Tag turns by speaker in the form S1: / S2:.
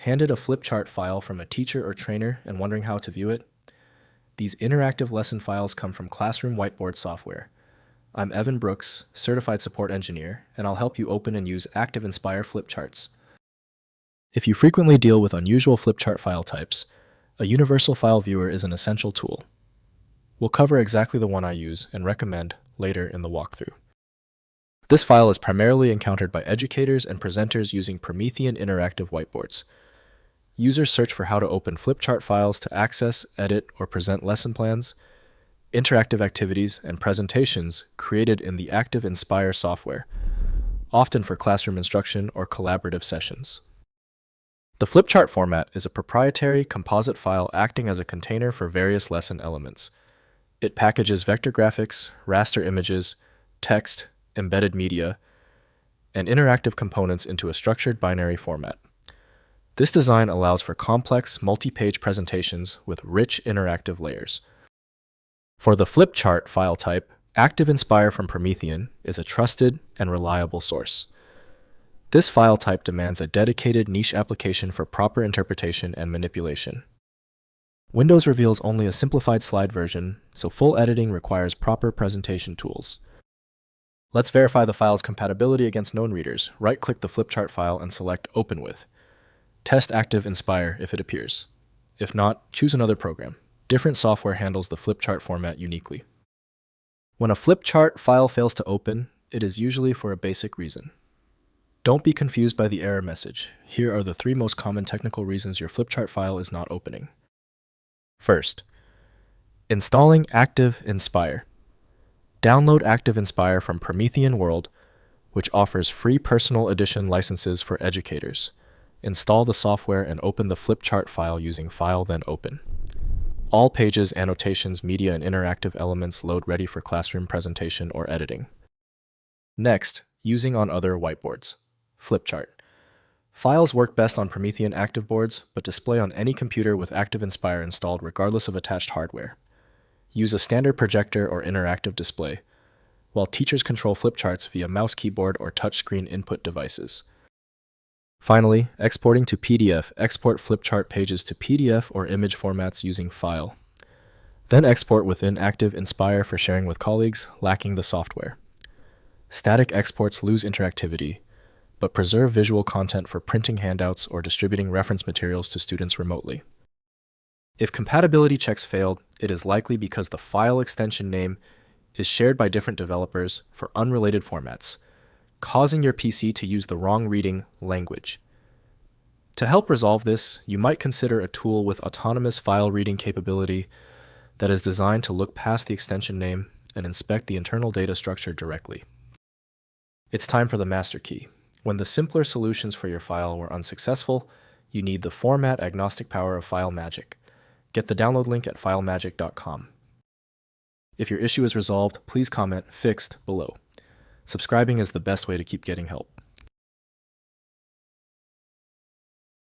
S1: Handed a flip chart file from a teacher or trainer and wondering how to view it? These interactive lesson files come from Classroom Whiteboard software. I'm Evan Brooks, Certified Support Engineer, and I'll help you open and use ActivInspire flip charts. If you frequently deal with unusual flip chart file types, a universal file viewer is an essential tool. We'll cover exactly the one I use and recommend later in the walkthrough. This file is primarily encountered by educators and presenters using Promethean interactive whiteboards. Users search for how to open flip chart files to access, edit, or present lesson plans, interactive activities, and presentations created in the ActivInspire software, often for classroom instruction or collaborative sessions. The flip chart format is a proprietary composite file acting as a container for various lesson elements. It packages vector graphics, raster images, text, embedded media, and interactive components into a structured binary format. This design allows for complex, multi-page presentations with rich interactive layers. For the flip chart file type, ActivInspire from Promethean is a trusted and reliable source. This file type demands a dedicated niche application for proper interpretation and manipulation. Windows reveals only a simplified slide version, so full editing requires proper presentation tools. Let's verify the file's compatibility against known readers. Right-click the flip chart file and select Open With. Test ActivInspire if it appears. If not, choose another program. Different software handles the flip chart format uniquely. When a flip chart file fails to open, it is usually for a basic reason. Don't be confused by the error message. Here are the 3 most common technical reasons your flip chart file is not opening. First, installing ActivInspire. Download ActivInspire from Promethean World, which offers free personal edition licenses for educators. Install the software and open the flip chart file using File then Open. All pages, annotations, media, and interactive elements load ready for classroom presentation or editing. Next, using on other whiteboards. Flip chart. Files work best on Promethean active boards, but display on any computer with ActivInspire installed regardless of attached hardware. Use a standard projector or interactive display, while teachers control flip charts via mouse keyboard or touchscreen input devices. Finally, exporting to PDF. Export flip chart pages to PDF or image formats using File. Then export within ActivInspire for sharing with colleagues lacking the software. Static exports lose interactivity, but preserve visual content for printing handouts or distributing reference materials to students remotely. If compatibility checks failed, it is likely because the file extension name is shared by different developers for unrelated formats, causing your PC to use the wrong reading language. To help resolve this, you might consider a tool with autonomous file reading capability that is designed to look past the extension name and inspect the internal data structure directly. It's time for the master key. When the simpler solutions for your file were unsuccessful, you need the format-agnostic power of FileMagick. Get the download link at filemagick.com. If your issue is resolved, please comment "Fixed" below. Subscribing is the best way to keep getting help.